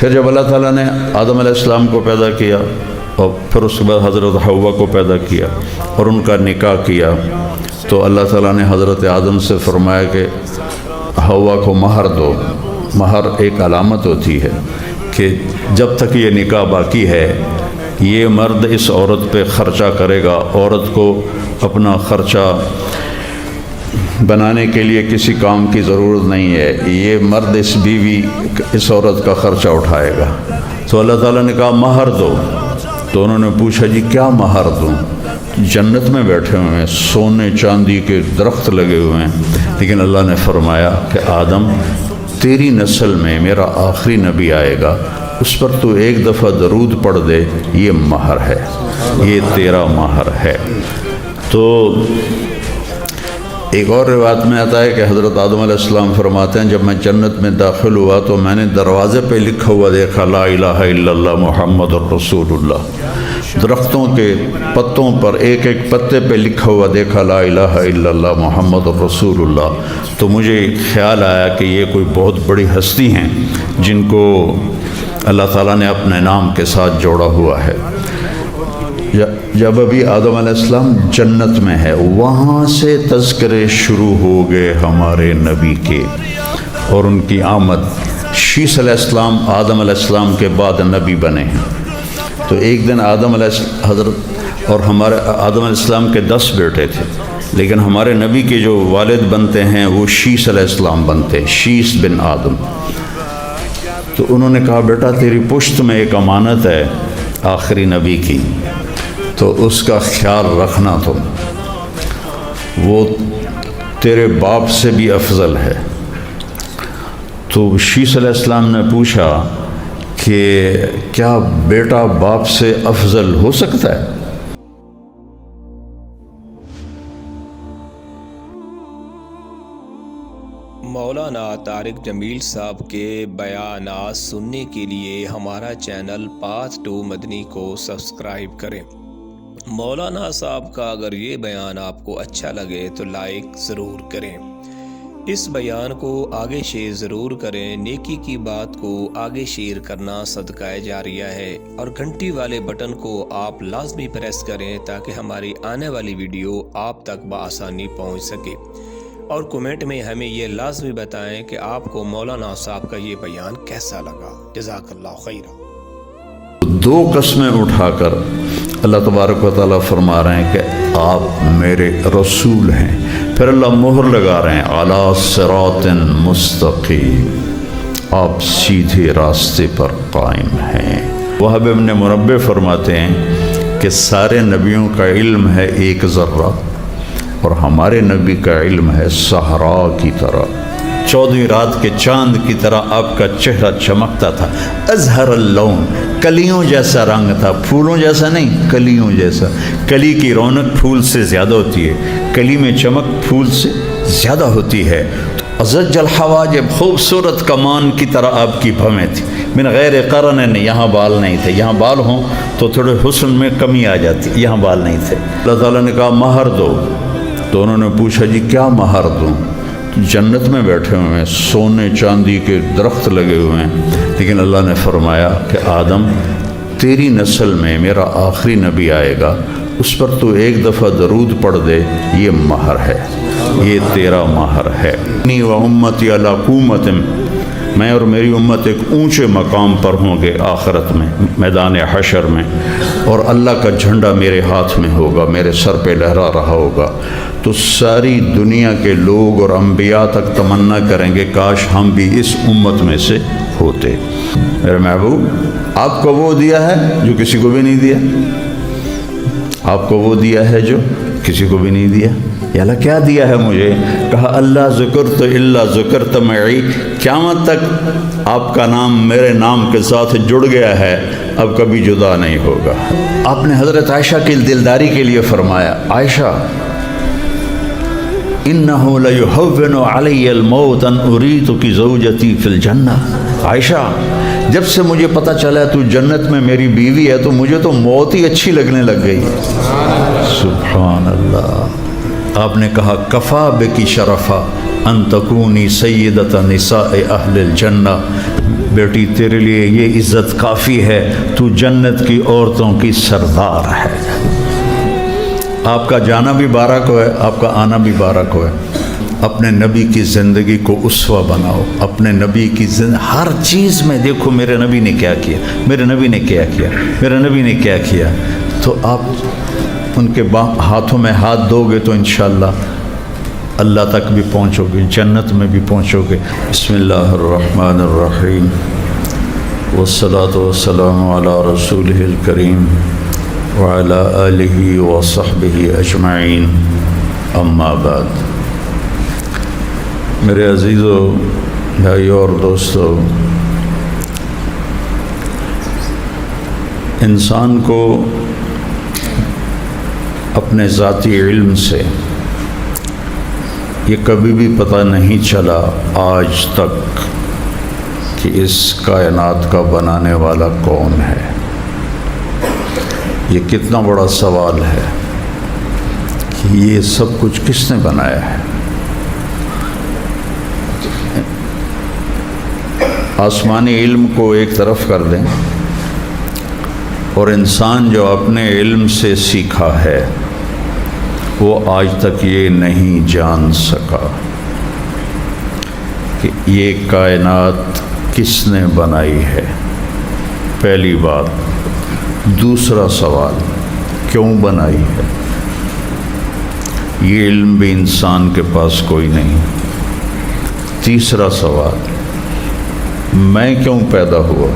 پھر جب اللہ تعالیٰ نے آدم علیہ السلام کو پیدا کیا اور پھر اس کے بعد حضرت حوا کو پیدا کیا اور ان کا نکاح کیا، تو اللہ تعالیٰ نے حضرت آدم سے فرمایا کہ حوا کو مہر دو۔ مہر ایک علامت ہوتی ہے کہ جب تک یہ نکاح باقی ہے یہ مرد اس عورت پہ خرچہ کرے گا، عورت کو اپنا خرچہ بنانے کے لیے کسی کام کی ضرورت نہیں ہے، یہ مرد اس بیوی اس عورت کا خرچہ اٹھائے گا۔ تو اللہ تعالیٰ نے کہا مہر دو، تو انہوں نے پوچھا جی کیا مہر دوں؟ جنت میں بیٹھے ہوئے ہیں، سونے چاندی کے درخت لگے ہوئے ہیں، لیکن اللہ نے فرمایا کہ آدم تیری نسل میں میرا آخری نبی آئے گا، اس پر تو ایک دفعہ درود پڑھ دے، یہ مہر ہے، یہ تیرا مہر ہے۔ تو ایک اور روایت میں آتا ہے کہ حضرت آدم علیہ السلام فرماتے ہیں جب میں جنت میں داخل ہوا تو میں نے دروازے پہ لکھا ہوا دیکھا لا الہ الا اللہ محمد الرسول اللہ۔ درختوں کے پتوں پر ایک ایک پتے پہ لکھا ہوا دیکھا لا الہ الا اللہ محمد الرسول اللہ، تو مجھے خیال آیا کہ یہ کوئی بہت بڑی ہستی ہیں جن کو اللہ تعالیٰ نے اپنے نام کے ساتھ جوڑا ہوا ہے۔ جب ابھی آدم علیہ السلام جنت میں ہے، وہاں سے تذکرے شروع ہو گئے ہمارے نبی کے اور ان کی آمد۔ شیس علیہ السلام آدم علیہ السلام کے بعد نبی بنے ہیں۔ تو ایک دن آدم علیہ حضرت اور ہمارے آدم علیہ السلام کے 10 بیٹے تھے، لیکن ہمارے نبی کے جو والد بنتے ہیں وہ شیس علیہ السلام بنتے ہیں، شیس بن آدم۔ تو انہوں نے کہا بیٹا تیری پشت میں ایک امانت ہے آخری نبی کی، تو اس کا خیال رکھنا، تم وہ تیرے باپ سے بھی افضل ہے۔ تو شیس علیہ السلام نے پوچھا کہ کیا بیٹا باپ سے افضل ہو سکتا ہے؟ مولانا طارق جمیل صاحب کے بیانات سننے کے لیے ہمارا چینل پاتھ ٹو مدنی کو سبسکرائب کریں۔ مولانا صاحب کا اگر یہ بیان آپ کو اچھا لگے تو لائک ضرور کریں، اس بیان کو آگے شیئر ضرور کریں۔ نیکی کی بات کو آگے شیئر کرنا صدقہ جاریہ ہے، اور گھنٹی والے بٹن کو آپ لازمی پریس کریں تاکہ ہماری آنے والی ویڈیو آپ تک بآسانی پہنچ سکے، اور کومنٹ میں ہمیں یہ لازمی بتائیں کہ آپ کو مولانا صاحب کا یہ بیان کیسا لگا۔ جزاک اللہ خیرہ۔ 2 قسمیں اٹھا کر اللہ تبارک و تعالیٰ فرما رہے ہیں کہ آپ میرے رسول ہیں، پھر اللہ مہر لگا رہے ہیں علی صراط مستقیم، آپ سیدھے راستے پر قائم ہیں۔ وہب ابن منبہ فرماتے ہیں کہ سارے نبیوں کا علم ہے 1 ذرہ، اور ہمارے نبی کا علم ہے صحرا کی طرح، 14ویں رات کے چاند کی طرح آپ کا چہرہ چمکتا تھا، ازہر اللون، کلیوں جیسا رنگ تھا، پھولوں جیسا نہیں، کلیوں جیسا۔ کلی کی رونق پھول سے زیادہ ہوتی ہے، کلی میں چمک پھول سے زیادہ ہوتی ہے۔ ازج الحواجب، خوبصورت کمان کی طرح آپ کی بھویں تھی، من غیر قرن، یہاں بال نہیں تھے، یہاں بال ہوں تو تھوڑے حسن میں کمی آ جاتی، یہاں بال نہیں تھے۔ اللہ تعالیٰ نے کہا مہر دو، تو انہوں نے پوچھا جی کیا مہر دوں؟ جنت میں بیٹھے ہوئے ہیں، سونے چاندی کے درخت لگے ہوئے ہیں، لیکن اللہ نے فرمایا کہ آدم تیری نسل میں میرا آخری نبی آئے گا، اس پر تو ایک دفعہ درود پڑھ دے، یہ مہر ہے، یہ تیرا مہر ہے۔ انی و امتی علی قومت، میں اور میری امت ایک اونچے مقام پر ہوں گے آخرت میں، میدان حشر میں، اور اللہ کا جھنڈا میرے ہاتھ میں ہوگا، میرے سر پہ لہرا رہا ہوگا۔ تو ساری دنیا کے لوگ اور انبیاء تک تمنا کریں گے کاش ہم بھی اس امت میں سے ہوتے۔ میرے محبوب، آپ کو وہ دیا ہے جو کسی کو بھی نہیں دیا، آپ کو وہ دیا ہے جو کسی کو بھی نہیں دیا۔ یا اللہ کیا دیا ہے مجھے؟ کہا اللہ ذکرت الا ذکرت معی، قیامت تک آپ کا نام میرے نام کے ساتھ جڑ گیا ہے، اب کبھی جدا نہیں ہوگا۔ آپ نے حضرت عائشہ کی دلداری کے لیے فرمایا، عائشہ انہو لیہون علی الموت ان اریدک زوجتی فی الجنہ، عائشہ جب سے مجھے پتہ چلا تو جنت میں میری بیوی ہے تو مجھے تو موت ہی اچھی لگنے لگ گئی۔ سبحان اللہ۔ آپ نے کہا کفا بکی شرفا ان تکونی سیدۃ نساء اہل الجنہ، بیٹی تیرے لیے یہ عزت کافی ہے، تو جنت کی عورتوں کی سردار ہے۔ آپ کا جانا بھی بارک ہو ہے، آپ کا آنا بھی بارک ہو ہے۔ اپنے نبی کی زندگی کو اسوہ بناؤ، اپنے نبی کی ہر چیز میں دیکھو میرے نبی نے کیا کیا، میرے نبی نے کیا کیا، میرے نبی نے کیا کیا، تو آپ ان کے ہاتھوں میں ہاتھ دو گے تو انشاءاللہ اللہ تک بھی پہنچو گے، جنت میں بھی پہنچو گے۔ بسم اللہ الرحمن الرحیم، والصلاة والسلام علی رسولہ الکریم وعلی آلہ وصحبہ اجمعین، اما بعد۔ میرے عزیزو، بھائیو اور دوستو، انسان کو اپنے ذاتی علم سے یہ کبھی بھی پتہ نہیں چلا آج تک کہ اس کائنات کا بنانے والا کون ہے۔ یہ کتنا بڑا سوال ہے کہ یہ سب کچھ کس نے بنایا ہے۔ آسمانی علم کو ایک طرف کر دیں اور انسان جو اپنے علم سے سیکھا ہے وہ آج تک یہ نہیں جان سکا کہ یہ کائنات کس نے بنائی ہے، پہلی بات۔ دوسرا سوال، کیوں بنائی ہے؟ یہ علم بھی انسان کے پاس کوئی نہیں۔ تیسرا سوال، میں کیوں پیدا ہوا؟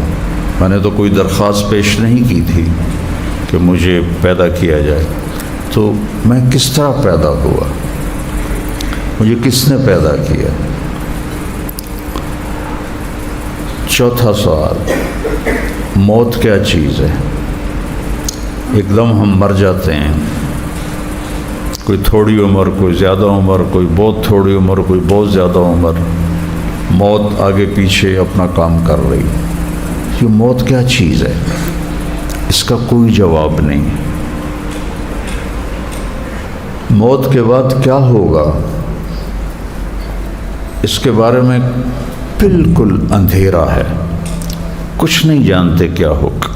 میں نے تو کوئی درخواست پیش نہیں کی تھی کہ مجھے پیدا کیا جائے، تو میں کس طرح پیدا ہوا؟ مجھے کس نے پیدا کیا؟ چوتھا سوال، موت کیا چیز ہے؟ ایک دم ہم مر جاتے ہیں، کوئی تھوڑی عمر، کوئی زیادہ عمر، کوئی بہت تھوڑی عمر، کوئی بہت زیادہ عمر، موت آگے پیچھے اپنا کام کر رہی۔ یہ موت کیا چیز ہے؟ اس کا کوئی جواب نہیں۔ موت کے بعد کیا ہوگا اس کے بارے میں بالکل اندھیرا ہے، کچھ نہیں جانتے کیا ہوگا۔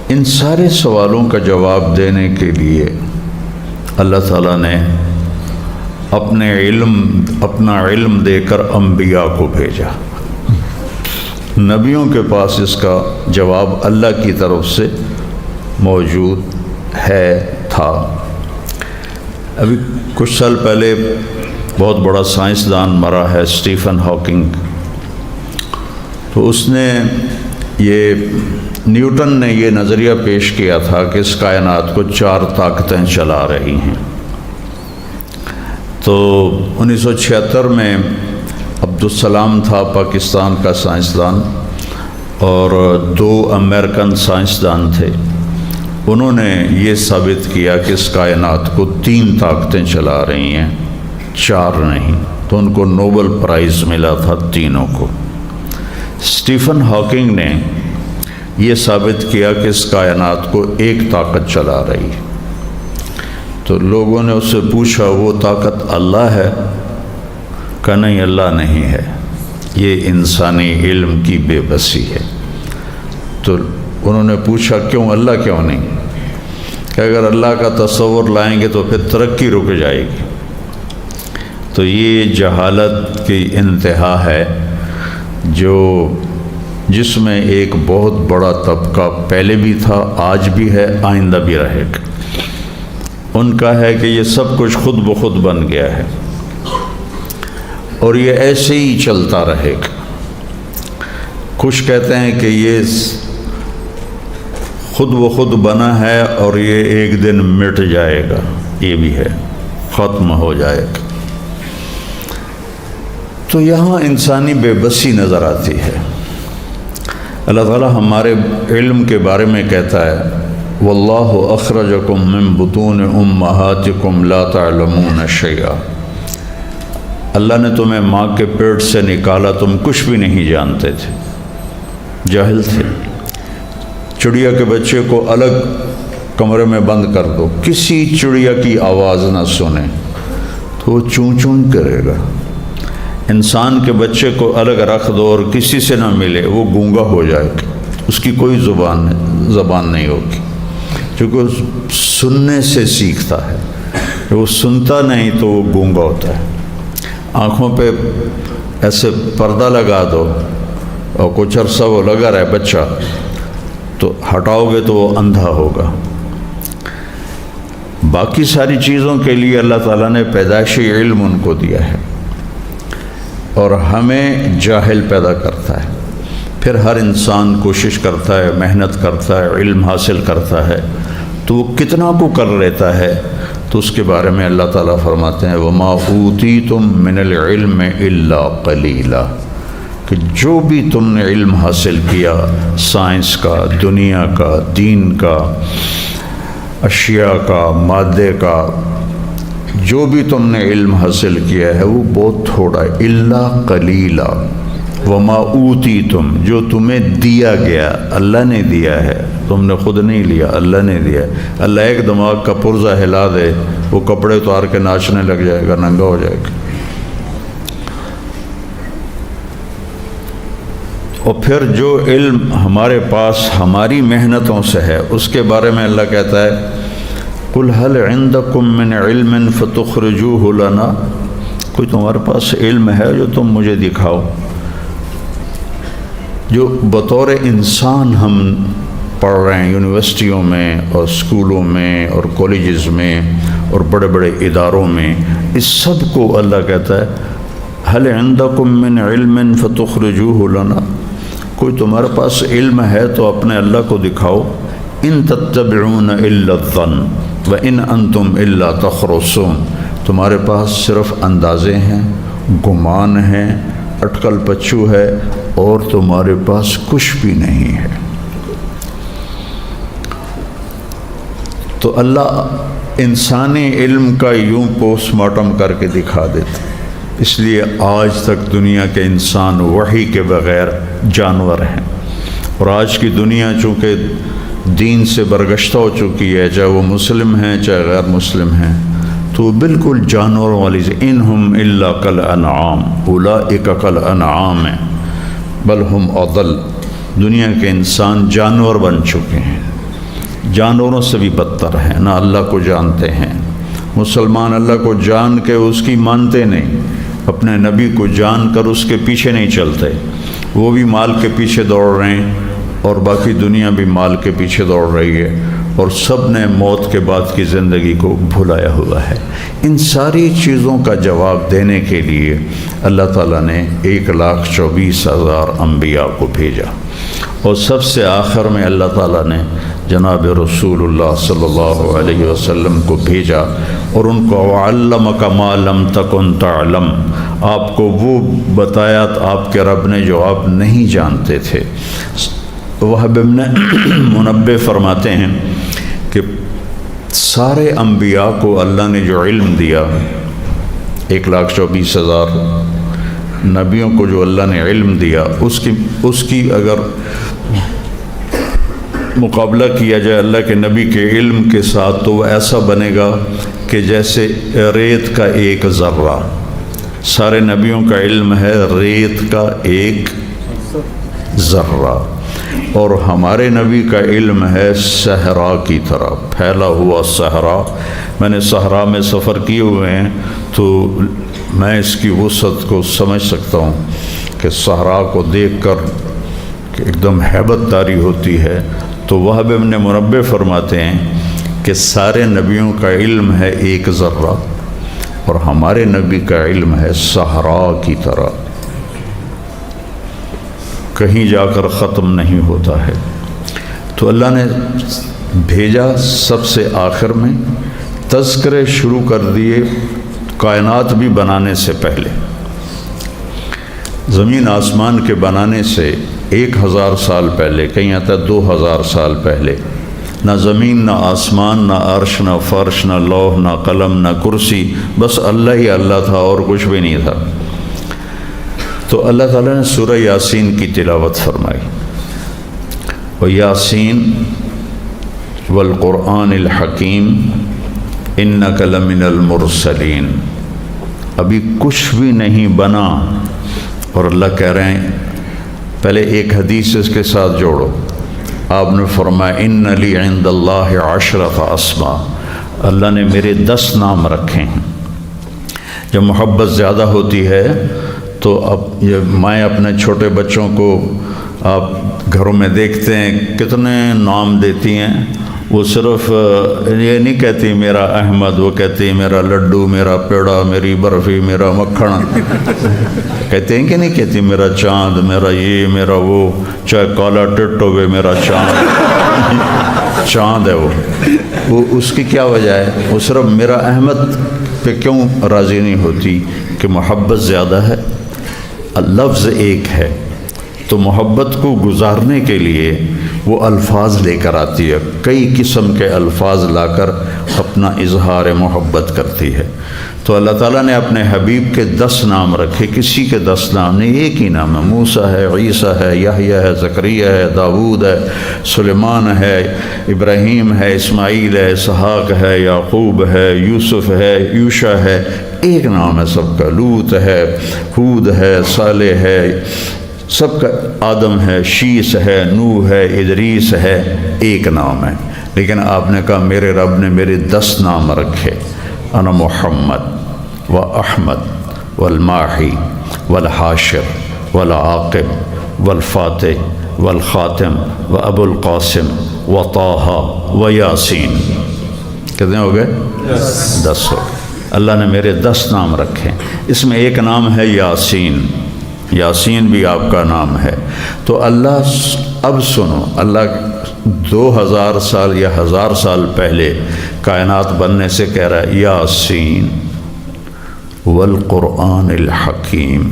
ان سارے سوالوں کا جواب دینے کے لیے اللہ تعالیٰ نے اپنا علم دے کر انبیاء کو بھیجا۔ نبیوں کے پاس اس کا جواب اللہ کی طرف سے موجود تھا۔ ابھی کچھ سال پہلے بہت بڑا سائنسدان مرا ہے، اسٹیفن ہاکنگ۔ تو اس نے نیوٹن نے یہ نظریہ پیش کیا تھا کہ اس کائنات کو 4 طاقتیں چلا رہی ہیں۔ تو 1976 میں عبدالسلام تھا پاکستان کا سائنسدان، اور 2 امریکن سائنسدان تھے۔ انہوں نے یہ ثابت کیا کہ اس کائنات کو 3 طاقتیں چلا رہی ہیں، 4 نہیں۔ تو ان کو نوبل پرائز ملا تھا تینوں کو۔ اسٹیفن ہاکنگ نے یہ ثابت کیا کہ اس کائنات کو 1 طاقت چلا رہی ہے۔ تو لوگوں نے اس سے پوچھا وہ طاقت اللہ ہے؟ کہ نہیں، اللہ نہیں ہے، یہ انسانی علم کی بے بسی ہے۔ تو انہوں نے پوچھا کیوں، اللہ کیوں نہیں؟ کہ اگر اللہ کا تصور لائیں گے تو پھر ترقی رک جائے گی۔ تو یہ جہالت کی انتہا ہے جس میں ایک بہت بڑا طبقہ پہلے بھی تھا، آج بھی ہے، آئندہ بھی رہے گا۔ ان کا ہے کہ یہ سب کچھ خود بخود بن گیا ہے اور یہ ایسے ہی چلتا رہے گا۔ کچھ کہتے ہیں کہ یہ خود بخود بنا ہے اور یہ ایک دن مٹ جائے گا، یہ بھی ہے، ختم ہو جائے گا۔ تو یہاں انسانی بے بسی نظر آتی ہے۔ اللہ تعالیٰ ہمارے علم کے بارے میں کہتا ہے واللہ اخرجکم من بطون امہاتکم لا تعلمون شیئا، اللہ نے تمہیں ماں کے پیٹ سے نکالا، تم کچھ بھی نہیں جانتے تھے، جاہل تھے۔ چڑیا کے بچے کو الگ کمرے میں بند کر دو، کسی چڑیا کی آواز نہ سنے تو وہ چوں چوں کرے گا۔ انسان کے بچے کو الگ رکھ دو اور کسی سے نہ ملے، وہ گونگا ہو جائے گا، اس کی کوئی زبان نہیں ہوگی، کیونکہ وہ سننے سے سیکھتا ہے، وہ سنتا نہیں تو وہ گونگا ہوتا ہے۔ آنکھوں پہ ایسے پردہ لگا دو اور کچھ عرصہ وہ لگا رہے بچہ، تو ہٹاؤ گے تو وہ اندھا ہوگا۔ باقی ساری چیزوں کے لیے اللہ تعالیٰ نے پیدائشی علم ان کو دیا ہے، اور ہمیں جاہل پیدا کرتا ہے۔ پھر ہر انسان کوشش کرتا ہے، محنت کرتا ہے، علم حاصل کرتا ہے، تو وہ کتنا کو کر لیتا ہے، تو اس کے بارے میں اللہ تعالیٰ فرماتے ہیں وَمَا أُوتِيتُم مِّنَ الْعِلْمِ إِلَّا قَلِيلًا، کہ جو بھی تم نے علم حاصل کیا، سائنس کا، دنیا کا، دین کا، اشیاء کا، مادے کا، جو بھی تم نے علم حاصل کیا ہے وہ بہت تھوڑا ہے، الا قلیلا۔ وما اوتیتم، جو تمہیں دیا گیا، اللہ نے دیا ہے، تم نے خود نہیں لیا، اللہ نے دیا ہے۔ اللہ ایک دماغ کا پرزہ ہلا دے، وہ کپڑے اتار کے ناچنے لگ جائے گا، ننگا ہو جائے گا۔ اور پھر جو علم ہمارے پاس ہماری محنتوں سے ہے، اس کے بارے میں اللہ کہتا ہے قُلْ هَلْ عِنْدَكُم مِّنْ عِلْمٍ فَتُخْرِجُوهُ لَنَا، کوئی تمہارے پاس علم ہے جو تم مجھے دکھاؤ، جو بطور انسان ہم پڑھ رہے ہیں یونیورسٹیوں میں اور اسکولوں میں اور کالجز میں اور بڑے بڑے اداروں میں، اس سب کو اللہ کہتا ہے هَلْ عِنْدَكُم مِّنْ عِلْمٍ فَتُخْرِجُوهُ لَنَا، کوئی تمہارے پاس علم ہے تو اپنے اللہ کو دکھاؤ۔ ان تتبعون الا الظن وان انتم الا تخرصون، تمہارے پاس صرف اندازے ہیں، گمان ہیں، اٹکل پچو ہے، اور تمہارے پاس کچھ بھی نہیں ہے۔ تو اللہ انسانی علم کا یوں پوسٹ مارٹم کر کے دکھا دیتا، اس لیے آج تک دنیا کے انسان وحی کے بغیر جانور ہیں، اور آج کی دنیا چونکہ دین سے برگشتہ ہو چکی ہے، چاہے وہ مسلم ہیں چاہے غیر مسلم ہیں، تو بالکل جانوروں والی سے انہم الا کالانعام اولئک کالانعام بل ہم اضل، دنیا کے انسان جانور بن چکے ہیں، جانوروں سے بھی بدتر ہیں، نہ اللہ کو جانتے ہیں۔ مسلمان اللہ کو جان کے اس کی مانتے نہیں، اپنے نبی کو جان کر اس کے پیچھے نہیں چلتے، وہ بھی مال کے پیچھے دوڑ رہے ہیں اور باقی دنیا بھی مال کے پیچھے دوڑ رہی ہے، اور سب نے موت کے بعد کی زندگی کو بھلایا ہوا ہے۔ ان ساری چیزوں کا جواب دینے کے لیے اللہ تعالیٰ نے 1,24,000 انبیاء کو بھیجا، اور سب سے آخر میں اللہ تعالیٰ نے جناب رسول اللہ صلی اللہ علیہ وسلم کو بھیجا، اور ان کو وَعَلَّمَكَ مَا لَمْ تَكُنْ تَعْلَمْ، آپ کو وہ بتایا آپ کے رب نے جو آپ نہیں جانتے تھے۔ وہب ابن منبہ فرماتے ہیں کہ سارے انبیاء کو اللہ نے جو علم دیا، 1,24,000 نبیوں کو جو اللہ نے علم دیا، اس کی اگر مقابلہ کیا جائے اللہ کے نبی کے علم کے ساتھ، تو وہ ایسا بنے گا کہ جیسے ریت کا ایک ذرہ۔ سارے نبیوں کا علم ہے ریت کا ایک ذرہ، اور ہمارے نبی کا علم ہے صحرا کی طرح پھیلا ہوا صحرا۔ میں نے صحرا میں سفر کیے ہوئے ہیں تو میں اس کی وسعت کو سمجھ سکتا ہوں کہ صحرا کو دیکھ کر ایک دم ہیبت طاری ہوتی ہے۔ تو وہب ابن منبہ فرماتے ہیں کہ سارے نبیوں کا علم ہے ایک ذرہ، اور ہمارے نبی کا علم ہے صحرا کی طرح، کہیں جا کر ختم نہیں ہوتا ہے۔ تو اللہ نے بھیجا سب سے آخر میں، تذکرے شروع کر دیے کائنات بھی بنانے سے پہلے۔ زمین آسمان کے بنانے سے 1,000 سال پہلے، کہیں آتا ہے 2,000 سال پہلے، نہ زمین نہ آسمان نہ عرش نہ فرش نہ لوح نہ قلم نہ کرسی، بس اللہ ہی اللہ تھا اور کچھ بھی نہیں تھا۔ تو اللہ تعالیٰ نے سورہ یاسین کی تلاوت فرمائی، وَيَاسِينَ وَالْقُرْآنِ الْحَكِيمِ إِنَّكَ لَمِنَ الْمُرْسَلِينَ، ابھی کچھ بھی نہیں بنا، اور اللہ کہہ رہے ہیں، پہلے ایک حدیث اس کے ساتھ جوڑو، آپ نے فرمایا ان لی عند اللہ عشرۃ اسماء، اللہ نے میرے 10 نام رکھے ہیں۔ جب محبت زیادہ ہوتی ہے تو اب یہ مائیں اپنے چھوٹے بچوں کو آپ گھروں میں دیکھتے ہیں کتنے نام دیتی ہیں، وہ صرف یہ نہیں کہتی میرا احمد، وہ کہتی میرا لڈو، میرا پیڑا، میری برفی، میرا مکھن، کہتے ہیں کہ نہیں کہتی میرا چاند، میرا یہ، میرا وہ، چاہے کالا ٹٹ ہوئے میرا چاند چاند ہے وہ اس کی کیا وجہ ہے؟ وہ صرف میرا احمد پہ کیوں راضی نہیں ہوتی؟ کہ محبت زیادہ ہے، لفظ ایک ہے، تو محبت کو گزارنے کے لیے وہ الفاظ لے کر آتی ہے، کئی قسم کے الفاظ لا کر اپنا اظہار محبت کرتی ہے۔ تو اللہ تعالیٰ نے اپنے حبیب کے 10 نام رکھے، کسی کے 10 نام نہیں، ایک ہی نام ہے، موسیٰ ہے، عیسیٰ ہے، یحییٰ ہے، زکریا ہے، داؤد ہے، سلیمان ہے، ابراہیم ہے، اسماعیل ہے، اسحاق ہے، یعقوب ہے، یوسف ہے، یوشع ہے، ایک نام ہے سب کا، لوط ہے، ہود ہے، صالح ہے، سب کا، آدم ہے، شیس ہے، نوح ہے، ادریس ہے، ایک نام ہے۔ لیکن آپ نے کہا میرے رب نے میرے 10 نام رکھے، انا محمد و احمد والماحی والحاشر والعاقب والفاتح والخاتم و ابو القاسم و طٰہٰ و یاسین، کتنے ہو گئے؟ 10 ہو گئے۔ اللہ نے میرے 10 نام رکھے، اس میں ایک نام ہے یاسین، یاسین بھی آپ کا نام ہے۔ تو اللہ، اب سنو، اللہ 2000 سال یا 1000 سال پہلے کائنات بننے سے کہہ رہا ہے یاسین والقرآن الحکیم،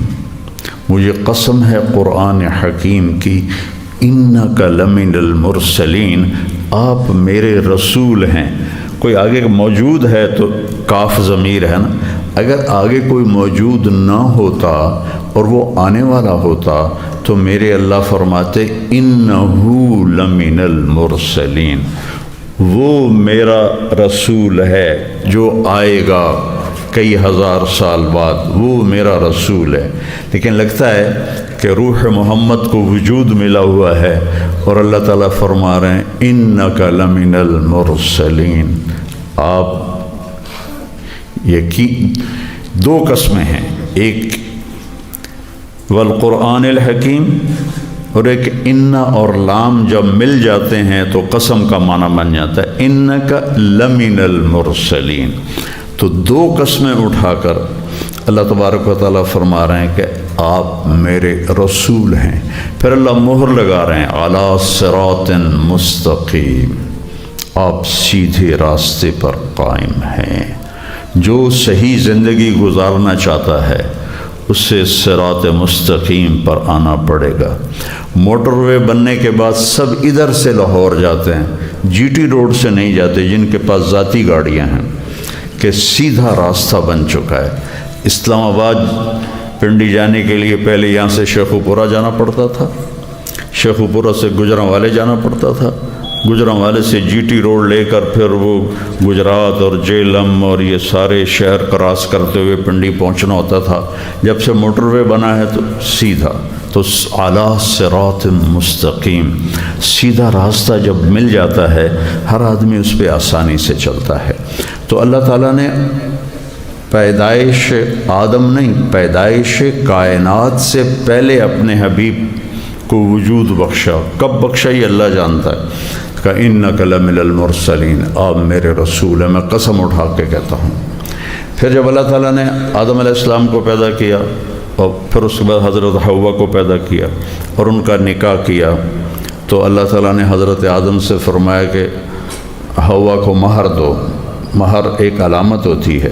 مجھے قسم ہے قرآن حکیم کی، انک لمن المرسلین، آپ میرے رسول ہیں۔ کوئی آگے موجود ہے تو کاف ضمیر ہے نا، اگر آگے کوئی موجود نہ ہوتا اور وہ آنے والا ہوتا تو میرے اللہ فرماتے انہو لمن المرسلین، وہ میرا رسول ہے جو آئے گا کئی 1000 سال بعد، وہ میرا رسول ہے۔ لیکن لگتا ہے کہ روح محمد کو وجود ملا ہوا ہے اور اللہ تعالیٰ فرما رہے ہیں انک لمن المرسلین، آپ یقین، 2 قسمیں ہیں، ایک والقرآن الحکیم اور ایک ان اور لام جب مل جاتے ہیں تو قسم کا معنی بن جاتا ہے انک لمن المرسلین۔ تو 2 قسمیں اٹھا کر اللہ تبارک و تعالیٰ فرما رہے ہیں کہ آپ میرے رسول ہیں، پھر اللہ مہر لگا رہے ہیں علی صراط مستقیم، آپ سیدھے راستے پر قائم ہیں۔ جو صحیح زندگی گزارنا چاہتا ہے اس سے صراط مستقیم پر آنا پڑے گا۔ موٹر وے بننے کے بعد سب ادھر سے لاہور جاتے ہیں، جی ٹی روڈ سے نہیں جاتے جن کے پاس ذاتی گاڑیاں ہیں، کہ سیدھا راستہ بن چکا ہے۔ اسلام آباد پنڈی جانے کے لیے پہلے یہاں سے شیخوپورہ جانا پڑتا تھا، شیخوپورہ سے گجرانوالے جانا پڑتا تھا، گجرانوالے سے جی ٹی روڈ لے کر پھر وہ گجرات اور جیلم اور یہ سارے شہر کراس کرتے ہوئے پنڈی پہنچنا ہوتا تھا۔ جب سے موٹر وے بنا ہے تو سیدھا، تو اعلیٰ صراط مستقیم، سیدھا راستہ جب مل جاتا ہے ہر آدمی اس پہ آسانی سے چلتا ہے۔ تو اللہ تعالیٰ نے پیدائش آدم نہیں، پیدائش کائنات سے پہلے اپنے حبیب کو وجود بخشا۔ کب بخشا یہ اللہ جانتا ہے۔ کہ انک لمن المرسلین، آپ میرے رسول ہیں، میں قسم اٹھا کے کہتا ہوں۔ پھر جب اللہ تعالیٰ نے آدم علیہ السلام کو پیدا کیا اور پھر اس کے بعد حضرت حوا کو پیدا کیا اور ان کا نکاح کیا، تو اللہ تعالیٰ نے حضرت آدم سے فرمایا کہ حوا کو مہر دو۔ مہر ایک علامت ہوتی ہے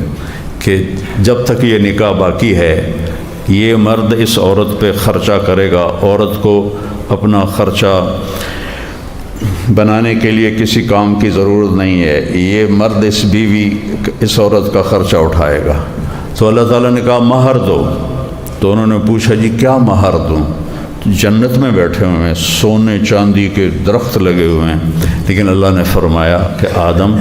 کہ جب تک یہ نکاح باقی ہے یہ مرد اس عورت پہ خرچہ کرے گا، عورت کو اپنا خرچہ بنانے کے لیے کسی کام کی ضرورت نہیں ہے، یہ مرد اس بیوی اس عورت کا خرچہ اٹھائے گا۔ تو اللہ تعالیٰ نے کہا مہر دو، تو انہوں نے پوچھا جی کیا مہر دوں؟ جنت میں بیٹھے ہوئے ہیں، سونے چاندی کے درخت لگے ہوئے ہیں، لیکن اللہ نے فرمایا کہ آدم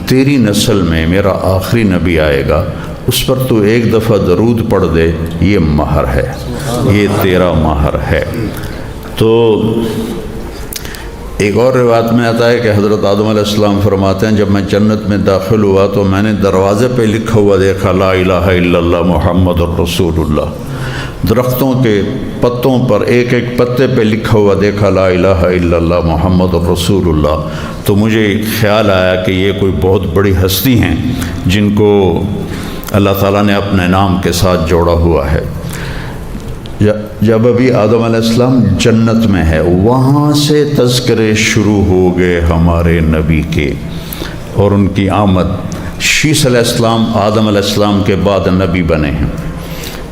تیری نسل میں میرا آخری نبی آئے گا، اس پر تو ایک دفعہ درود پڑھ دے، یہ مہر ہے، یہ تیرا مہر ہے۔ تو ایک اور روایت میں آتا ہے کہ حضرت آدم علیہ السلام فرماتے ہیں جب میں جنت میں داخل ہوا تو میں نے دروازے پہ لکھا ہوا دیکھا لا الہ الا اللہ محمد الرسول اللہ۔ درختوں کے پتوں پر ایک ایک پتے پہ لکھا ہوا دیکھا لا الہ الا اللہ محمد الرسول اللہ۔ تو مجھے خیال آیا کہ یہ کوئی بہت بڑی ہستی ہیں جن کو اللہ تعالیٰ نے اپنے نام کے ساتھ جوڑا ہوا ہے۔ جب ابھی آدم علیہ السلام جنت میں ہے، وہاں سے تذکرے شروع ہو گئے ہمارے نبی کے اور ان کی آمد۔ شیس علیہ السلام آدم علیہ السلام کے بعد نبی بنے ہیں۔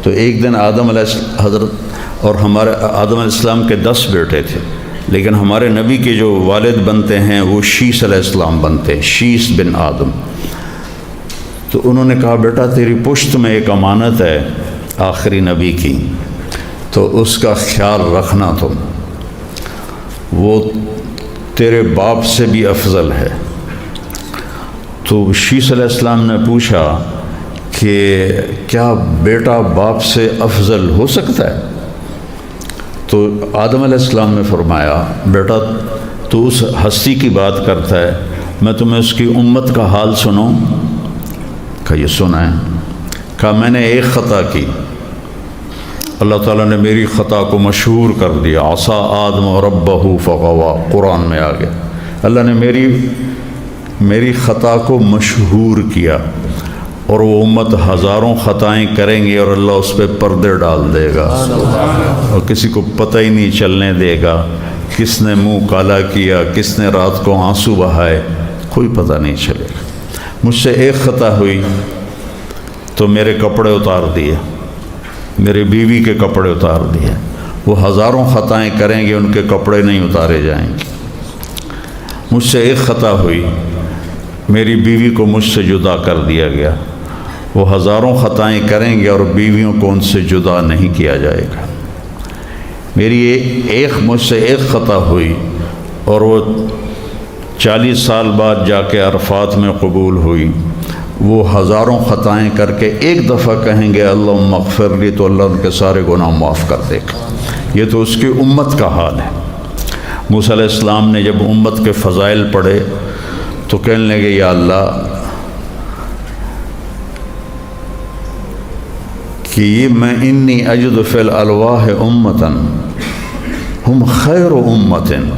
تو ایک دن حضرت اور ہمارے آدم علیہ السلام کے 10 بیٹے تھے، لیکن ہمارے نبی کے جو والد بنتے ہیں وہ شیس علیہ السلام بنتے ہیں، شیس بن آدم۔ تو انہوں نے کہا بیٹا تیری پشت میں ایک امانت ہے آخری نبی کی، تو اس کا خیال رکھنا تم، وہ تیرے باپ سے بھی افضل ہے۔ تو شیس علیہ السلام نے پوچھا کہ کیا بیٹا باپ سے افضل ہو سکتا ہے؟ تو آدم علیہ السلام نے فرمایا بیٹا تو اس ہستی کی بات کرتا ہے، میں تمہیں اس کی امت کا حال سنوں؟ کہا یہ سنا ہے۔ کہا میں نے ایک خطا کی، اللہ تعالیٰ نے میری خطا کو مشہور کر دیا، عصا آدم ربہ فغوا، قرآن میں آ گیا۔ اللہ نے میری خطا کو مشہور کیا، اور وہ امت ہزاروں خطائیں کریں گے اور اللہ اس پہ پردے ڈال دے گا اور کسی کو پتہ ہی نہیں چلنے دے گا کس نے منہ کالا کیا، کس نے رات کو آنسو بہائے، کوئی پتہ نہیں چلے گا۔ مجھ سے ایک خطا ہوئی تو میرے کپڑے اتار دیے، میری بیوی کے کپڑے اتار دیے۔ وہ ہزاروں خطائیں کریں گے ان کے کپڑے نہیں اتارے جائیں گے۔ مجھ سے ایک خطا ہوئی، میری بیوی کو مجھ سے جدا کر دیا گیا۔ وہ ہزاروں خطائیں کریں گے اور بیویوں کو ان سے جدا نہیں کیا جائے گا۔ مجھ سے ایک خطا ہوئی اور وہ 40 سال بعد جا کے عرفات میں قبول ہوئی۔ وہ ہزاروں خطائیں کر کے ایک دفعہ کہیں گے اللہم اغفر لی، تو اللہ ان کے سارے گناہ معاف کر دے گا۔ یہ تو اس کی امت کا حال ہے۔ موسیٰ علیہ السلام نے جب امت کے فضائل پڑھے تو کہنے لگے یا اللہ کہ میں انی اجد فی الالواح امتاً ہم خیر امتاً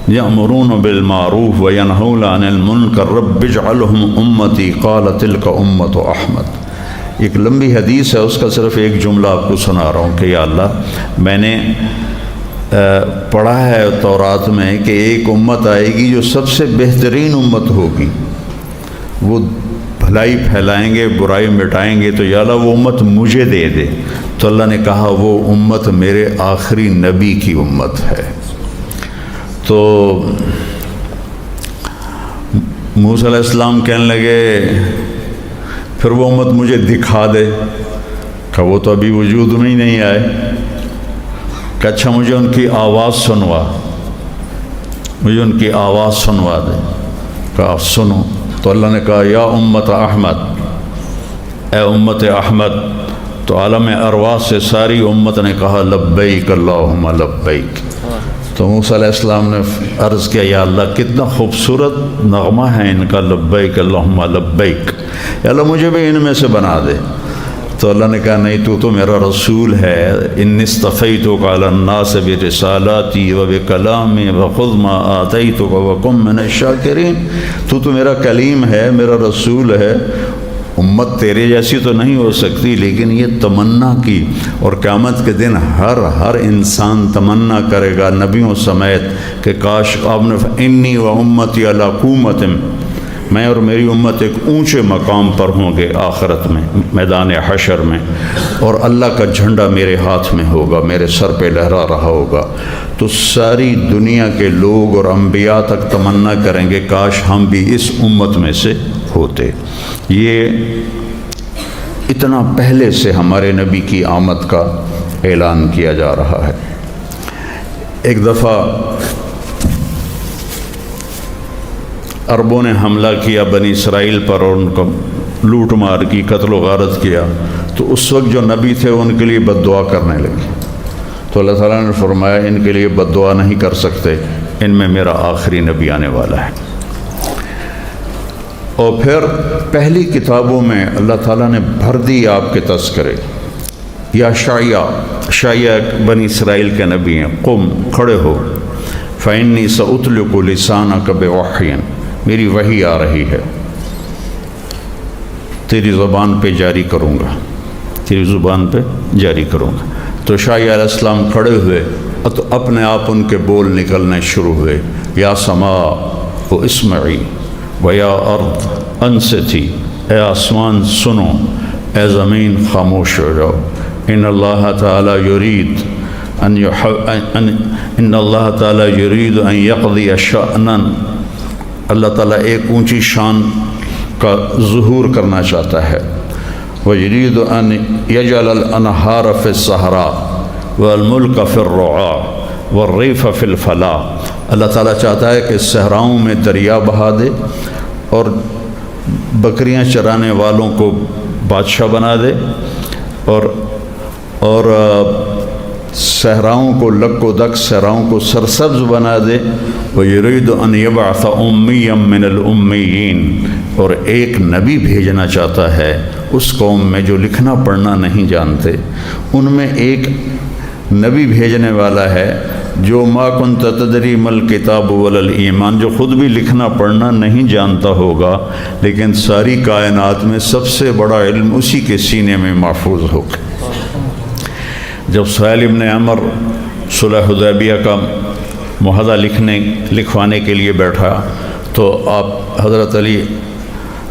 یأمرون بالمعروف وینہون عن المنکر رب اجعلہم امتی قال تلک امت احمد۔ ایک لمبی حدیث ہے، اس کا صرف ایک جملہ آپ کو سنا رہا ہوں کہ یا اللہ میں نے پڑھا ہے تورات میں کہ ایک امت آئے گی جو سب سے بہترین امت ہوگی، وہ بھلائی پھیلائیں گے، برائی مٹائیں گے، تو یا اللہ وہ امت مجھے دے دے۔ تو اللہ نے کہا وہ امت میرے آخری نبی کی امت ہے۔ تو موسیٰ علیہ السلام کہنے لگے پھر وہ امت مجھے دکھا دے۔ کہ وہ تو ابھی وجود میں ہی نہیں آئے۔ کہ اچھا مجھے ان کی آواز سنوا، مجھے ان کی آواز سنوا دے۔ کہا آپ سنو۔ تو اللہ نے کہا یا امت احمد، اے امت احمد۔ تو عالم ارواح سے ساری امت نے کہا لبیک اللہم لبیک۔ تو موسیٰ علیہ السلام نے عرض کیا یا اللہ کتنا خوبصورت نغمہ ہے ان کا، لبیک اللہم لبیک، یا اللہ مجھے بھی ان میں سے بنا دے۔ تو اللہ نے کہا نہیں، تو میرا رسول ہے، انی اصطفیتک علی الناس برسالاتی وبکلامی وخذ ما آتیتک وکن من الشاکرین۔ تو میرا کلیم ہے، میرا رسول ہے، امت تیرے جیسی تو نہیں ہو سکتی، لیکن یہ تمنا کی، اور قیامت کے دن ہر انسان تمنا کرے گا نبیوں سمیت کہ کاش آپ نے انی و امتی علی قومت، میں اور میری امت ایک اونچے مقام پر ہوں گے آخرت میں، میدان حشر میں، اور اللہ کا جھنڈا میرے ہاتھ میں ہوگا، میرے سر پہ لہرا رہا ہوگا۔ تو ساری دنیا کے لوگ اور انبیاء تک تمنا کریں گے کاش ہم بھی اس امت میں سے ہوتے۔ یہ اتنا پہلے سے ہمارے نبی کی آمد کا اعلان کیا جا رہا ہے۔ ایک دفعہ عربوں نے حملہ کیا بنی اسرائیل پر، اور ان کو لوٹ مار کی، قتل و غارت کیا، تو اس وقت جو نبی تھے ان کے لیے بد دعا کرنے لگے، تو اللہ تعالیٰ نے فرمایا ان کے لیے بد دعا نہیں کر سکتے، ان میں میرا آخری نبی آنے والا ہے۔ اور پھر پہلی کتابوں میں اللہ تعالیٰ نے بھر دی آپ کے تذکرے، یا شایع بنی اسرائیل کے نبی ہیں، قم کھڑے ہو، فإنی سأطلق لسانک بوحی، میری وحی آ رہی ہے، تیری زبان پہ جاری کروں گا، تیری زبان پہ جاری کروں گا۔ تو شایع علیہ السلام کھڑے ہوئے تو اپنے آپ ان کے بول نکلنے شروع ہوئے، یا سماء اسمعی و یا ارض انصتی، اے آسمان سنو، اے زمین خاموش ہو جاؤ، ان اللہ تعالی یرید ان اللہ تعالی یرید ان یقضی شأنا، اللہ تعالیٰ ایک اونچی شان کا ظہور کرنا چاہتا ہے، وَيُرِيدُ أَن يَجْعَلَ الْأَنْهَارَ فِي الصَّحْرَاءِ وَالْمُلْكَ فِي الرُّعَاءِ وَالرِّيفَ فِي الْفَلَاءِ، اللہ تعالیٰ چاہتا ہے کہ صحراؤں میں دریا بہا دے اور بکریاں چرانے والوں کو بادشاہ بنا دے، اور صحراؤں کو لک و دک صحراؤں کو سرسبز بنا دے، وَيُرِيدُ أَن يَبْعَثَ أُمِّيًّا مِّنَ الْأُمِّيِّينَ، اور ایک نبی بھیجنا چاہتا ہے اس قوم میں جو لکھنا پڑھنا نہیں جانتے، ان میں ایک نبی بھیجنے والا ہے جو ما کنت تدری ما الکتاب ولا الایمان، جو خود بھی لکھنا پڑھنا نہیں جانتا ہوگا لیکن ساری کائنات میں سب سے بڑا علم اسی کے سینے میں محفوظ ہوگا۔ جب سہیل بن عمر صلح حدیبیہ کا معاہدہ لکھوانے کے لیے بیٹھا تو آپ حضرت علی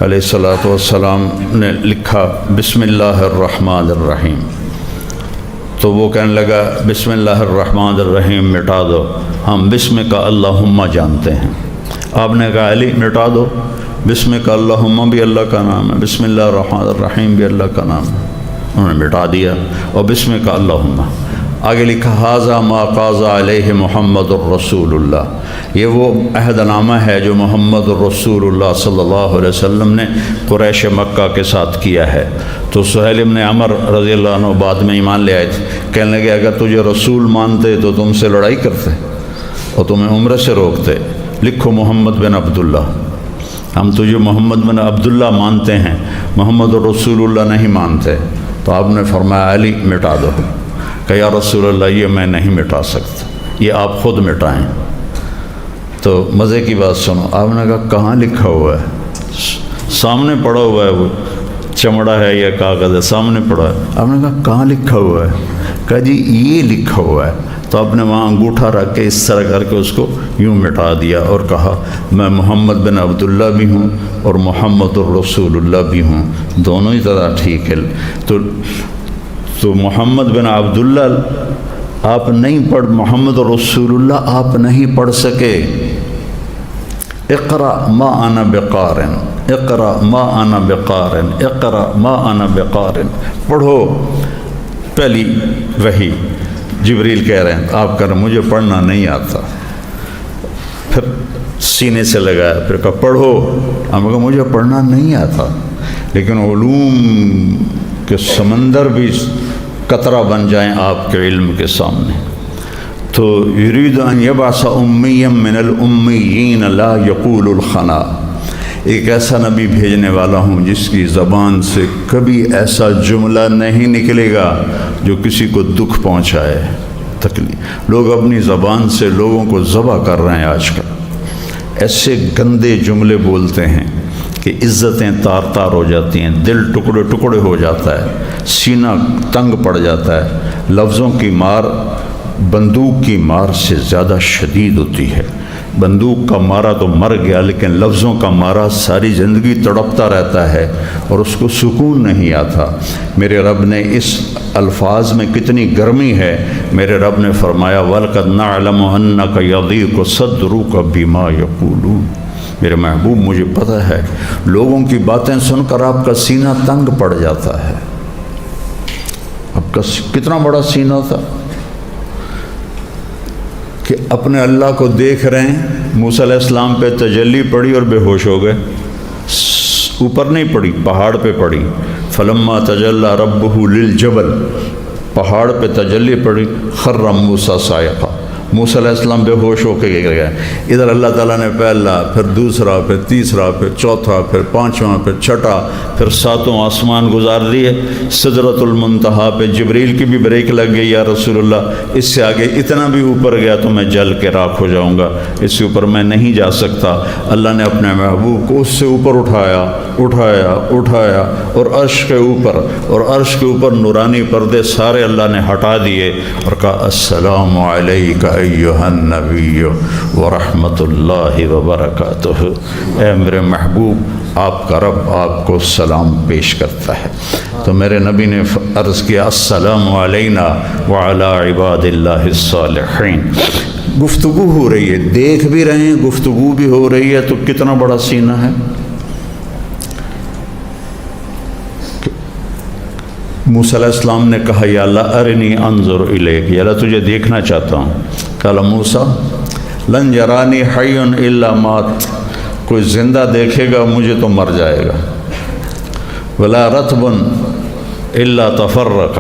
علیہ السلام نے لکھا بسم اللہ الرحمن الرحیم، تو وہ کہنے لگا بسم اللہ الرحمن الرحیم مٹا دو، ہم بسم کا اللہم جانتے ہیں۔ آپ نے کہا علی مٹا دو، بسم کا اللہم بھی اللہ کا نام ہے، بسم اللہ الرحمن الرحیم بھی اللہ کا نام ہے، انہوں نے مٹا دیا، اور بسم کا اللہم آگے لکھا ھذا ما قاض علیہ محمد الرسول اللہ، یہ وہ عہد نامہ ہے جو محمد الرسول اللہ صلی اللہ علیہ وسلم نے قریش مکہ کے ساتھ کیا ہے۔ تو سہیل بن عمر رضی اللہ عنہ بعد میں ایمان لے آئے تھے، کہنے لگے اگر تجھے رسول مانتے تو تم سے لڑائی کرتے اور تمہیں عمرے سے روکتے، لکھو محمد بن عبداللہ، ہم تجھے محمد بن عبداللہ مانتے ہیں، محمد الرسول اللہ نہیں مانتے۔ تو آپ نے فرمایا علی مٹا دو، کہ یا رسول اللہ یہ میں نہیں مٹا سکتا، یہ آپ خود مٹائیں۔ تو مزے کی بات سنو، آپ نے کہا کہاں لکھا ہوا ہے؟ سامنے پڑا ہوا ہے، وہ چمڑا ہے یا کاغذ ہے، سامنے پڑا ہے۔ آپ نے کہا کہاں لکھا ہوا ہے؟ کہا جی یہ لکھا ہوا ہے۔ تو آپ نے وہاں انگوٹھا رکھ کے اس طرح کر کے اس کو یوں مٹا دیا اور کہا میں محمد بن عبداللہ بھی ہوں اور محمد الرسول اللہ بھی ہوں، دونوں ہی طرح ٹھیک ہے۔ تو محمد بن عبداللہ آپ نہیں پڑھ، محمد رسول اللہ آپ نہیں پڑھ سکے۔ اقرا ما انا بقارن، اقرا ما انا بقارن، اقرا ما انا بقارن، پڑھو۔ پہلی وحی جبریل کہہ رہے ہیں آپ کر، مجھے پڑھنا نہیں آتا، پھر سینے سے لگایا، پھر کہا پڑھو، ہم کہا مجھے پڑھنا نہیں آتا، لیکن علوم کے سمندر بھی قطرہ بن جائیں آپ کے علم کے سامنے۔ تو یرید ان یبعث امیا من الامیین لا یقول الخنا، ایک ایسا نبی بھیجنے والا ہوں جس کی زبان سے کبھی ایسا جملہ نہیں نکلے گا جو کسی کو دکھ پہنچائے، تکلیف۔ لوگ اپنی زبان سے لوگوں کو ذبح کر رہے ہیں آج کل، ایسے گندے جملے بولتے ہیں کہ عزتیں تار تار ہو جاتی ہیں، دل ٹکڑے ٹکڑے ہو جاتا ہے، سینہ تنگ پڑ جاتا ہے۔ لفظوں کی مار بندوق کی مار سے زیادہ شدید ہوتی ہے۔ بندوق کا مارا تو مر گیا، لیکن لفظوں کا مارا ساری زندگی تڑپتا رہتا ہے اور اس کو سکون نہیں آتا۔ میرے رب نے اس الفاظ میں کتنی گرمی ہے، میرے رب نے فرمایا وَلَقَدْ نَعْلَمُ أَنَّكَ يَضِيقُ صَدْرُكَ بِمَا يَقُولُونَ، میرے محبوب مجھے پتہ ہے لوگوں کی باتیں سن کر آپ کا سینہ تنگ پڑ جاتا ہے۔ آپ کا کتنا بڑا سینہ تھا کہ اپنے اللہ کو دیکھ رہے ہیں، موسیٰ علیہ السلام پہ تجلی پڑی اور بے ہوش ہو گئے، اوپر نہیں پڑی، پہاڑ پہ پڑی۔ فلما تجلی ربہ للجبل، پہاڑ پہ تجلی پڑی، خر موسیٰ صاعقہ، موسیٰ علیہ السلام بے ہوش ہو کے گر گئے۔ ادھر اللہ تعالیٰ نے پہلا، پھر دوسرا، پھر تیسرا، پھر چوتھا، پھر پانچواں، پھر چھٹا، پھر ساتوں آسمان گزار دیے۔ سدرۃ المنتہا پہ جبریل کی بھی بریک لگ گئی، یا رسول اللہ اس سے آگے اتنا بھی اوپر گیا تو میں جل کے راکھ ہو جاؤں گا، اس سے اوپر میں نہیں جا سکتا۔ اللہ نے اپنے محبوب کو اس سے اوپر اٹھایا اٹھایا اٹھایا، اور عرش کے اوپر، اور عرش کے اوپر نورانی پردے سارے اللہ نے ہٹا دیے اور کہا السلام علیک ایھا النبی ورحمۃ اللہ وبرکاتہ۔ اے میرے محبوب، آپ کا رب آپ کو سلام پیش کرتا ہے۔ تو میرے نبی نے عرض کیا السلام علینا وعلی عباد اللہ الصالحین۔ گفتگو ہو رہی ہے، دیکھ بھی رہے ہیں، گفتگو بھی ہو رہی ہے، تو کتنا بڑا سینہ ہے۔ موسیٰ علیہ السلام نے کہا یا اللہ ارنی انظر الیک، یا اللہ تجھے دیکھنا چاہتا ہوں۔ قال موسیٰ لن یرانی حی الا مات، کوئی زندہ دیکھے گا مجھے تو مر جائے گا۔ ولا رطب الا تفرق،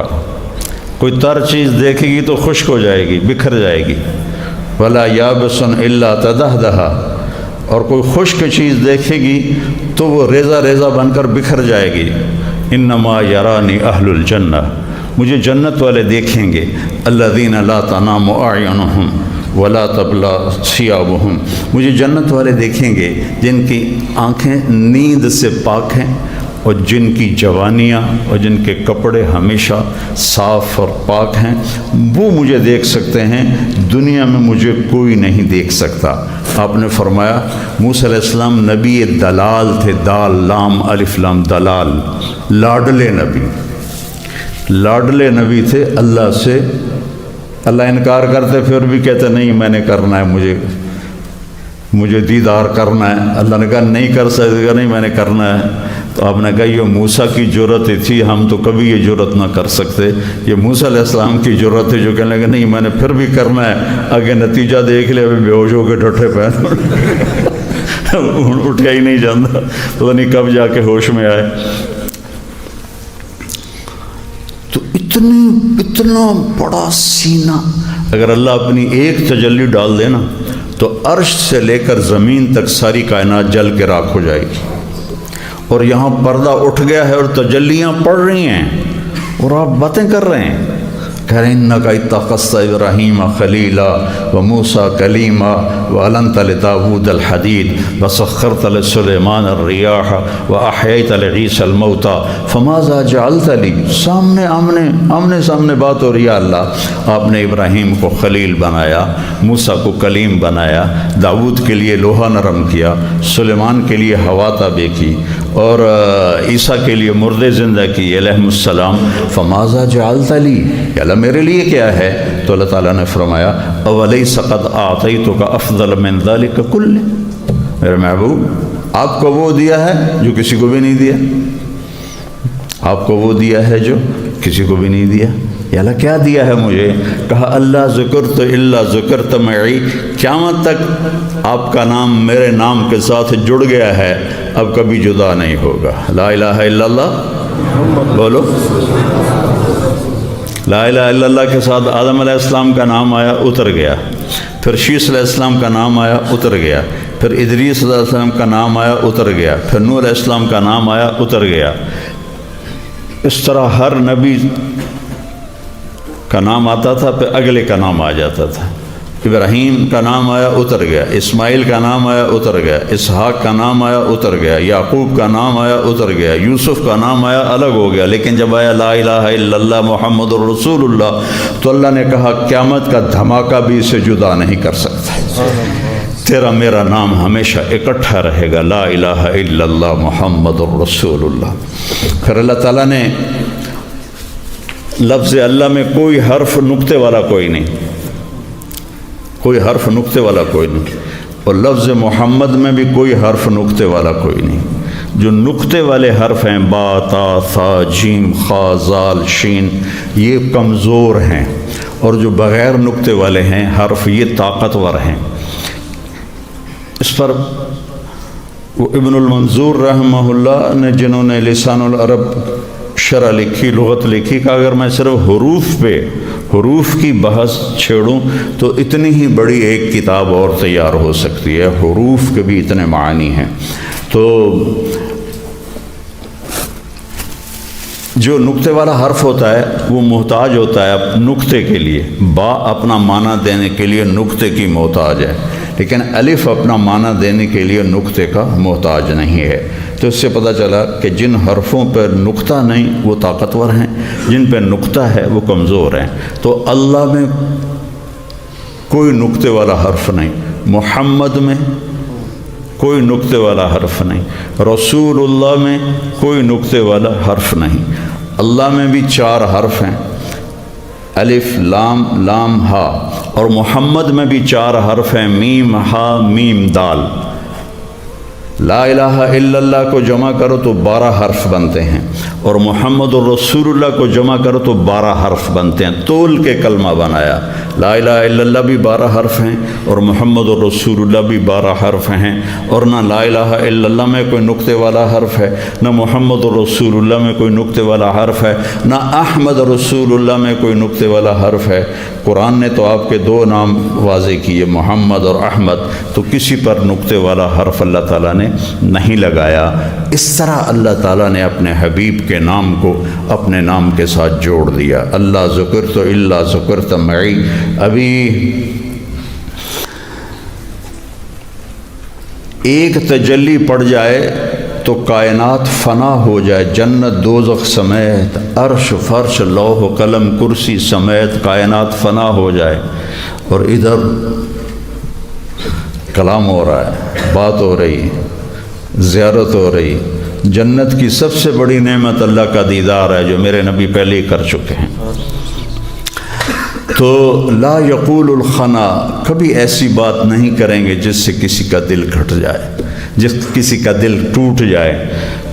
کوئی تر چیز دیکھے گی تو خشک ہو جائے گی، بکھر جائے گی۔ ولا یابس الا تدہدہ، اور کوئی خشک چیز دیکھے گی تو وہ ریزہ ریزہ بن کر بکھر جائے گی۔ انما یرانی اہل الجنہ، مجھے جنت والے دیکھیں گے۔ الذین لا تنام اعینہم ولا تبلی ثیابہم، مجھے جنت والے دیکھیں گے جن کی آنکھیں نیند سے پاک ہیں، اور جن کی جوانیاں اور جن کے کپڑے ہمیشہ صاف اور پاک ہیں، وہ مجھے دیکھ سکتے ہیں، دنیا میں مجھے کوئی نہیں دیکھ سکتا۔ آپ نے فرمایا موسیٰ علیہ السلام نبی دلال تھے، دال لام الف لام دلال، لاڈلے نبی، لاڈلے نبی تھے اللہ سے۔ اللہ انکار کرتے پھر بھی کہتے نہیں میں نے کرنا ہے، مجھے دیدار کرنا ہے۔ اللہ نے کہا نہیں کر سکتے، نہیں میں نے کرنا ہے۔ تو آپ نے کہا یہ موسیٰ کی جرت تھی، ہم تو کبھی یہ جرت نہ کر سکتے، یہ موسیٰ علیہ السلام کی جرت ہے جو کہنے لگے نہیں میں نے پھر بھی کرنا ہے۔ آگے نتیجہ دیکھ لے، ابھی بے ہوش ہو کے ڈٹے پہن اٹھیا ہی نہیں جاتا، پتہ نہیں کب جا کے ہوش میں آئے۔ تو اتنا بڑا سینہ، اگر اللہ اپنی ایک تجلی ڈال دے نا تو عرش سے لے کر زمین تک ساری کائنات جل کے راکھ ہو جائے گی۔ اور یہاں پردہ اٹھ گیا ہے اور تجلیاں پڑ رہی ہیں اور آپ باتیں کر رہے ہیں، کہہ رہے ہیں انکا اتخذت ابراہیم خلیلا وموسیٰ کلیما وعلنت لداود الحدید وسخرت لسلیمان الریاح واحییت لعیسی الموتى فماذا جعلت لی، سامنے آمنے سامنے بات ہو رہی ہے۔ اللہ آپ نے ابراہیم کو خلیل بنایا، موسیٰ کو کلیم بنایا، داود کے لیے لوہا نرم کیا، سلیمان کے لیے ہوا تابع کی، اور عیسیٰ کے لیے مردے زندہ کی علیہ السلام۔ فماذا جعلت لی، کہ اللہ میرے لیے کیا ہے؟ تو اللہ تعالیٰ نے فرمایا اولیس قد اعطیتک افضل من ذلک کلہ، میرے محبوب آپ کو وہ دیا ہے جو کسی کو بھی نہیں دیا، آپ کو وہ دیا ہے جو کسی کو بھی نہیں دیا۔ یا اللہ کیا دیا ہے مجھے؟ کہا اللہ ذکرت الا ذکرت معی، قیامت تک آپ کا نام میرے نام کے ساتھ جڑ گیا ہے، اب کبھی جدا نہیں ہوگا۔ لا الہ الا اللہ بولو، لا الہ الا اللہ کے ساتھ آدم علیہ السلام کا نام آیا، اتر گیا، پھر شیس علیہ السلام کا نام آیا، اتر گیا، پھر ادریس علیہ السلام کا نام آیا، اتر گیا، پھر نوح علیہ السلام کا نام آیا، اتر گیا۔ اس طرح ہر نبی کا نام آتا تھا، پھر اگلے کا نام آ جاتا تھا۔ ابراہیم کا نام آیا، اتر گیا، اسماعیل کا نام آیا، اتر گیا، اسحاق کا نام آیا، اتر گیا، یعقوب کا نام آیا، اتر گیا، یوسف کا نام آیا، الگ ہو گیا۔ لیکن جب آیا لا الہ الا اللہ محمد الرسول اللہ، تو اللہ نے کہا قیامت کا دھماکہ بھی اسے جدا نہیں کر سکتا، تیرا میرا نام ہمیشہ اکٹھا رہے گا، لا الہ الا اللہ محمد الرسول اللہ۔ پھر اللہ تعالیٰ نے لفظ اللہ میں کوئی حرف نقطے والا کوئی نہیں، کوئی حرف نقطے والا کوئی نہیں، اور لفظ محمد میں بھی کوئی حرف نقطے والا کوئی نہیں۔ جو نقطے والے حرف ہیں با تا ثا جیم خا زال شین، یہ کمزور ہیں، اور جو بغیر نقطے والے ہیں حرف یہ طاقتور ہیں۔ اس پر وہ ابن المنظور رحمہ اللہ نے جنہوں نے لسان العرب شرح لکھی، لغت لکھی، کہ اگر میں صرف حروف کی بحث چھیڑوں تو اتنی ہی بڑی ایک کتاب اور تیار ہو سکتی ہے، حروف کے بھی اتنے معنی ہیں۔ تو جو نقطے والا حرف ہوتا ہے وہ محتاج ہوتا ہے نقطے کے لیے، با اپنا معنی دینے کے لیے نقطے کی محتاج ہے، لیکن الف اپنا معنی دینے کے لیے نقطے کا محتاج نہیں ہے۔ تو اس سے پتہ چلا کہ جن حرفوں پر نقطہ نہیں وہ طاقتور ہیں، جن پہ نقطہ ہے وہ کمزور ہیں۔ تو اللہ میں کوئی نقطے والا حرف نہیں، محمد میں کوئی نقطے والا حرف نہیں، رسول اللہ میں کوئی نقطے والا حرف نہیں۔ اللہ میں بھی 4 حرف ہیں، الف لام لام ہا، اور محمد میں بھی 4 حرف ہیں، میم ہا میم دال۔ لا الہ الا اللہ کو جمع کرو تو 12 حرف بنتے ہیں، اور محمد الرسول اللہ کو جمع کرو تو 12 حرف بنتے ہیں، تول کے کلمہ بنایا۔ لا الہ الا اللہ بھی 12 حرف ہیں، اور محمد الرسول اللہ بھی 12 حرف ہیں، اور نہ لا الہ الا اللہ میں کوئی نقطے والا حرف ہے، نہ محمد الرسول اللہ میں کوئی نقطے والا حرف ہے، نہ احمد رسول اللہ میں کوئی نقطے والا حرف ہے۔ قرآن نے تو آپ کے 2 نام واضح کیے، محمد اور احمد، تو کسی پر نقطے والا حرف اللہ تعالیٰ نے نہیں لگایا۔ اس طرح اللہ تعالیٰ نے اپنے حبیب کے نام کو اپنے نام کے ساتھ جوڑ دیا۔ اللہ ذکرت الا ذکرت معی۔ ابھی ایک تجلی پڑ جائے تو کائنات فنا ہو جائے، جنت دوزخ سمیت، عرش فرش لوح و قلم کرسی سمیت کائنات فنا ہو جائے، اور ادھر کلام ہو رہا ہے، بات ہو رہی، زیارت ہو رہی۔ جنت کی سب سے بڑی نعمت اللہ کا دیدار ہے، جو میرے نبی پہلے ہی کر چکے ہیں۔ تو لا یقول الخنا، کبھی ایسی بات نہیں کریں گے جس سے کسی کا دل گھٹ جائے، کسی کا دل ٹوٹ جائے،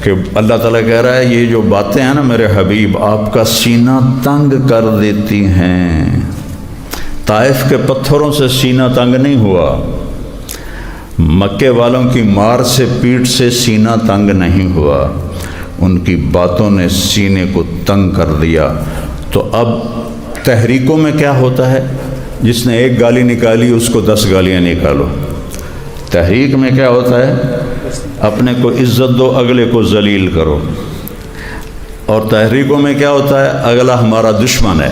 کہ اللہ تعالیٰ کہہ رہا ہے یہ جو باتیں ہیں نا میرے حبیب، آپ کا سینہ تنگ کر دیتی ہیں۔ طائف کے پتھروں سے سینہ تنگ نہیں ہوا، مکے والوں کی مار سے پیٹ سے سینہ تنگ نہیں ہوا، ان کی باتوں نے سینے کو تنگ کر دیا۔ تو اب تحریکوں میں کیا ہوتا ہے، جس نے ایک گالی نکالی اس کو 10 گالیاں نکالو۔ تحریک میں کیا ہوتا ہے، اپنے کو عزت دو، اگلے کو ذلیل کرو۔ اور تحریکوں میں کیا ہوتا ہے، اگلا ہمارا دشمن ہے،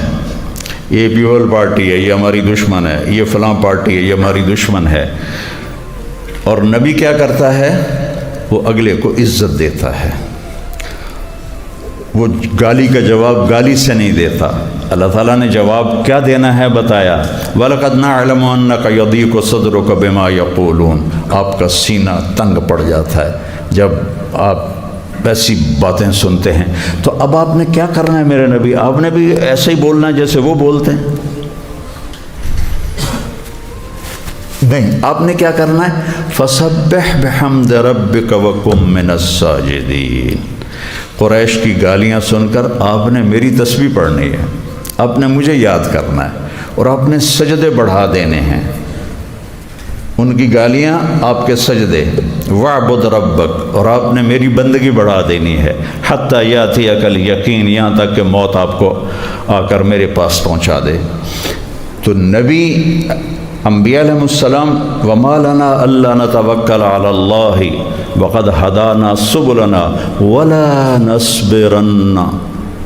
یہ پیپل پارٹی ہے، یہ ہماری دشمن ہے، یہ فلاں پارٹی ہے، یہ ہماری دشمن ہے۔ اور نبی کیا کرتا ہے، وہ اگلے کو عزت دیتا ہے، وہ گالی کا جواب گالی سے نہیں دیتا۔ اللہ تعالیٰ نے جواب کیا دینا ہے بتایا، وَلَقَدْ نَعْلَمُ أَنَّكَ يَضِيقُ صَدْرُكَ بِمَا يَقُولُونَ۔ آپ کا سینہ تنگ پڑ جاتا ہے جب آپ ایسی باتیں سنتے ہیں۔ تو اب آپ نے کیا کرنا ہے میرے نبی، آپ نے بھی ایسے ہی بولنا ہے جیسے وہ بولتے ہیں؟ نہیں، آپ نے کیا کرنا ہے، فَسَبِّحْ بِحَمْدِ رَبِّكَ وَكُن مِّنَ السَّاجِدِينَ۔ قریش کی گالیاں سن کر آپ نے میری تسبیح پڑھنی ہے، آپ نے مجھے یاد کرنا ہے، اور آپ نے سجدے بڑھا دینے ہیں۔ ان کی گالیاں آپ کے سجدے، وَاعْبُدْ رَبَّكَ، اور آپ نے میری بندگی بڑھا دینی ہے، حَتَّى يَأْتِيَكَ الْيَقِينُ، یہاں تک کہ موت آپ کو آ کر میرے پاس پہنچا دے۔ تو نبی انبیاء علیہ السلام، وَمَا لَنَا أَلَّا نَتَوَكَّلَ عَلَى اللَّهِ وَقَدْ هَدَانَا سُبُلَنَا وَلَا نَصْبِرَنَّ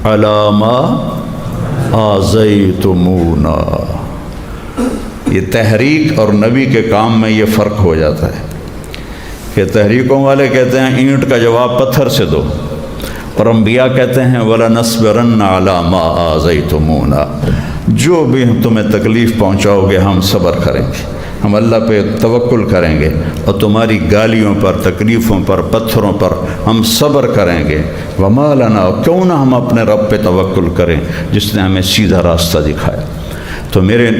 عَلَى مَا آذَيْتُمُونَا۔ یہ تحریک اور نبی کے کام میں یہ فرق ہو جاتا ہے کہ تحریکوں والے کہتے ہیں اینٹ کا جواب پتھر سے دو، اور انبیاء کہتے ہیں وَلَا نَصْبِرَنَّ عَلَى مَا آذَيْتُمُونَا۔ جو بھی تمہیں تکلیف پہنچاؤ گے ہم صبر کریں گے، ہم اللہ پہ توکل کریں گے، اور تمہاری گالیوں پر، تکلیفوں پر، پتھروں پر ہم صبر کریں گے۔ وَمَا لَنَا، کیوں نہ ہم اپنے رب پہ توکل کریں جس نے ہمیں سیدھا راستہ دکھایا۔ تو میرے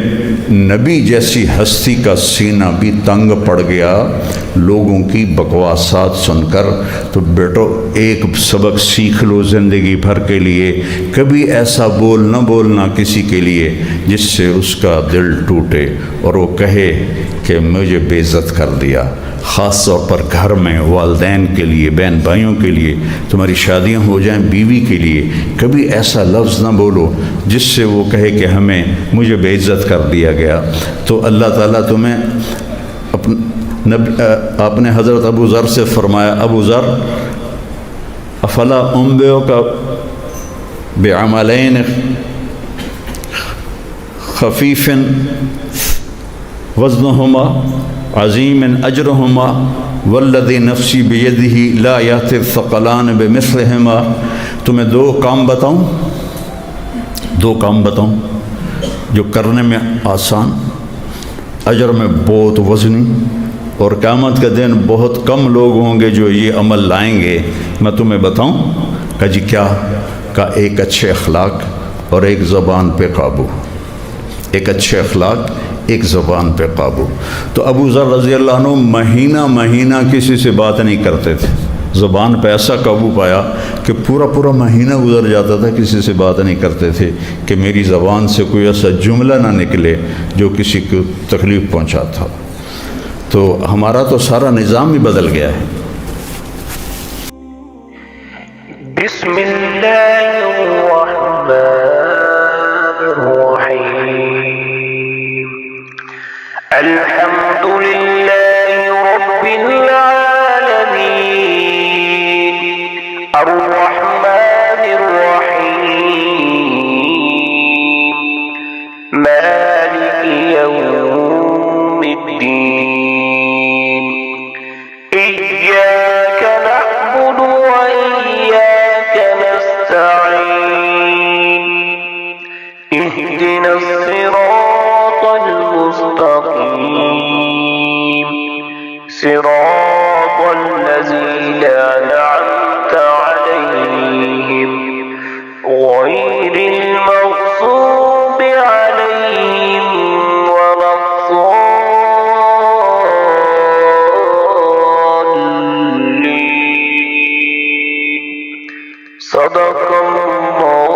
نبی جیسی ہستی کا سینہ بھی تنگ پڑ گیا لوگوں کی بکواسات سن کر۔ تو بیٹو ایک سبق سیکھ لو زندگی بھر کے لیے، کبھی ایسا بول نہ بولنا کسی کے لیے جس سے اس کا دل ٹوٹے اور وہ کہے کہ مجھے بے عزت کر دیا۔ خاص طور پر گھر میں والدین کے لیے، بہن بھائیوں کے لیے، تمہاری شادیاں ہو جائیں بیوی کے لیے، کبھی ایسا لفظ نہ بولو جس سے وہ کہے کہ مجھے بے عزت کر دیا گیا۔ تو اللہ تعالیٰ تمہیں آپ نے حضرت ابو ذر سے فرمایا، ابو ذر افلا انبئک بعملین خفیف وزنہما عظیم اجرہما والذی نفسی بیدہ لا یأتی الثقلان بمثلہما۔ تمہیں دو کام بتاؤں جو کرنے میں آسان، اجر میں بہت وزنی، اور قیامت کا دن بہت کم لوگ ہوں گے جو یہ عمل لائیں گے، میں تمہیں بتاؤں؟ کہا جی کیا؟ کہا ایک اچھے اخلاق اور ایک زبان پہ قابو۔ ایک اچھے اخلاق، ایک زبان پہ قابو۔ تو ابو ذر رضی اللہ عنہ مہینہ کسی سے بات نہیں کرتے تھے، زبان پہ ایسا قابو پایا کہ پورا مہینہ گزر جاتا تھا کسی سے بات نہیں کرتے تھے کہ میری زبان سے کوئی ایسا جملہ نہ نکلے جو کسی کو تکلیف پہنچاتا۔ تو ہمارا تو سارا نظام ہی بدل گیا ہے۔ بسم اللہ الرحمن الرحیم الحمد للہ رب العالمین الرحمن الرحیم مالک یوم الدین إياك نعبد وإياك نستعين اهدنا الصراط المستقيم صراط الذين أنعمت عليهم غير المغضوب عليهم ولا الضالين صدق الله